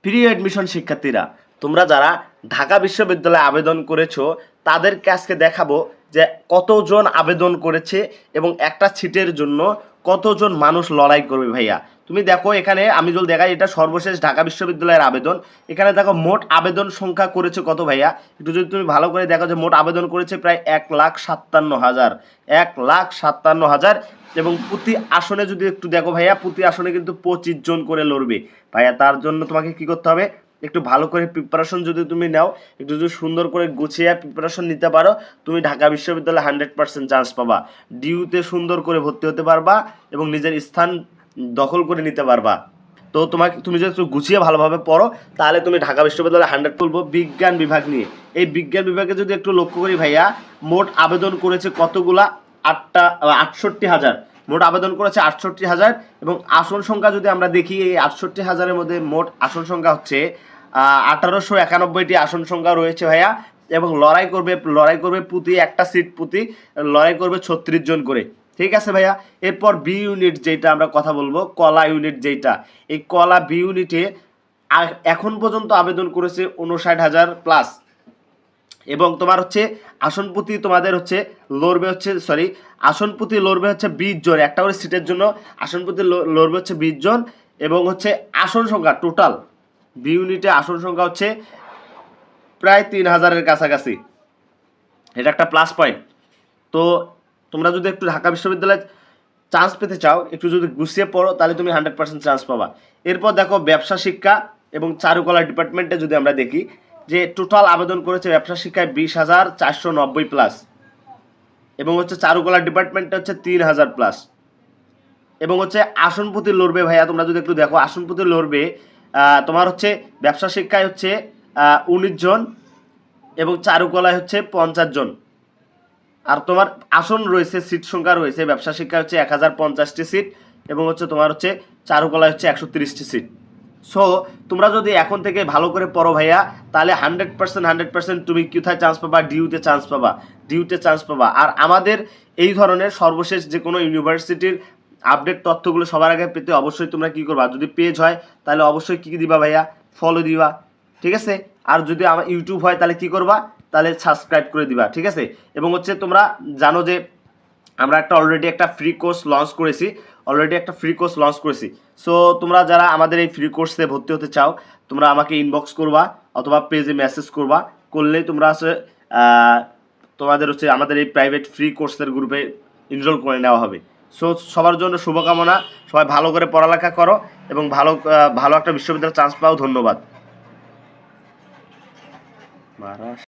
প্রিয় অ্যাডমিশন শিক্ষার্থীরা, তোমরা যারা ঢাকা বিশ্ববিদ্যালয়ে আবেদন করেছো তাদেরকে আজকে দেখাবো যে কতজন আবেদন করেছে এবং একটা সিটের জন্য কতজন মানুষ লড়াই করবে। ভাইয়া তুমি দেখো, এখানে আমি যদি দেখাই, এটা সর্বশেষ ঢাকা বিশ্ববিদ্যালয়ের আবেদন। এখানে দেখো মোট আবেদন সংখ্যা করেছে কত ভাইয়া, একটু যদি তুমি ভালো করে দেখো যে মোট আবেদন করেছে প্রায় 1,57,000, 1,57,000। এবং প্রতি আসনে যদি একটু দেখো ভাইয়া, প্রতি আসনে কিন্তু 25 জন করে লড়বে। ভাইয়া তার জন্য তোমাকে কি করতে হবে, একটু ভালো করে প্রিপারেশন যদি তুমি নাও, একটু যদি সুন্দর করে গুছিয়ে প্রিপারেশন নিতে পারো, তুমি ঢাকা বিশ্ববিদ্যালয়ে 100% চান্স পাবা। ডিউতে সুন্দর করে ভর্তি হতে পারবা এবং নিজের স্থান দখল করে নিতে পারবা। তো তুমি যদি একটু গুছিয়ে ভালোভাবে পড়ো, তাহলে তুমি ঢাকা বিশ্ববিদ্যালয়ে 100 তুলবো। বিজ্ঞান বিভাগ নিয়ে, এই বিজ্ঞান বিভাগে যদি একটু লক্ষ্য করি ভাইয়া, মোট আবেদন করেছে কতগুলা, 68,000 মোট আবেদন করেছে 68,000। এবং আসন সংখ্যা যদি আমরা দেখি, এই 68,000-এর মধ্যে মোট আসন সংখ্যা হচ্ছে 1891টি আসন সংখ্যা রয়েছে ভাইয়া। এবং লড়াই করবে প্রতি একটা সিট প্রতি লড়াই করবে 36 জন করে। ঠিক আছে ভাইয়া। এরপর বি ইউনিট যেটা আমরা কথা বলবো, কলা ইউনিট যেটা, এই কলা বি ইউনিটে এখন পর্যন্ত আবেদন করেছে 59,000 প্লাস। এবং তোমার হচ্ছে আসন প্রতি তোমাদের হচ্ছে লড়বে হচ্ছে আসন প্রতি লড়বে হচ্ছে 20 জন, একটা করে সিটের জন্য আসন প্রতি লড়বে হচ্ছে 20 জন। এবং হচ্ছে আসন সংখ্যা টোটাল বি ইউনিটে আসন সংখ্যা হচ্ছে প্রায় 3,000-এর কাছাকাছি। এটা একটা প্লাস পয়েন্ট। তো তোমরা যদি একটু ঢাকা বিশ্ববিদ্যালয়ে চান্স পেতে চাও, একটু যদি গুছিয়ে পড়ো, তাহলে তুমি 100% চান্স পাবা। এরপর দেখো ব্যবসা শিক্ষা এবং চারুকলা ডিপার্টমেন্টে যদি আমরা দেখি, যে টোটাল আবেদন করেছে ব্যবসা শিক্ষায় 20,490 প্লাস। এবং হচ্ছে চারুকলা ডিপার্টমেন্টে হচ্ছে 3,000 প্লাস। এবং হচ্ছে আসন প্রতি লড়বে ভাইয়া, তোমরা যদি একটু দেখো আসন প্রতি লড়বে, তোমার হচ্ছে ব্যবসা শিক্ষায় হচ্ছে 19 জন এবং চারুকলায় হচ্ছে 50 জন। আর তোমার আসন রয়েছে, সিট সংখ্যা রয়েছে, ব্যবসা শিক্ষা হচ্ছে 1,050টি সিট এবং হচ্ছে তোমার হচ্ছে চারুকলায় হচ্ছে 130টি সিট। সো তোমরা যদি এখন থেকে ভালো করে পড়ো ভাইয়া, তাহলে 100% তুমি কোথায় চান্স পাবা, ডিউতে চান্স পাবা। আর আমাদের এই ধরনের সর্বশেষ যে কোনো ইউনিভার্সিটির আপডেট তথ্যগুলো সবার আগে পেতে অবশ্যই তোমরা কি করবা, যদি পেজ হয় তাহলে অবশ্যই কি দিবা ভাইয়া, ফলো দিবা। ঠিক আছে। আর যদি আমার ইউটিউব হয় তাহলে কি করবা, তাহলে সাবস্ক্রাইব করে দিবা। ঠিক আছে। এবং হচ্ছে তোমরা জানো যে আমরা অলরেডি একটা ফ্রি কোর্স লঞ্চ করেছি। সো তোমরা যারা আমাদের এই ফ্রি কোর্সে ভর্তি হতে চাও, তোমরা আমাকে ইনবক্স করবা অথবা পেজে মেসেজ করলেই তোমরা তোমাদের হচ্ছে আমাদের এই প্রাইভেট ফ্রি কোর্সের গ্রুপে এনরোল করে নেওয়া হবে। সো সবার জন্য শুভকামনা, সবাই ভালো করে পড়ালেখা করো এবং ভালো একটা বিশ্ববিদ্যালয়ে চান্স পাও। ধন্যবাদ।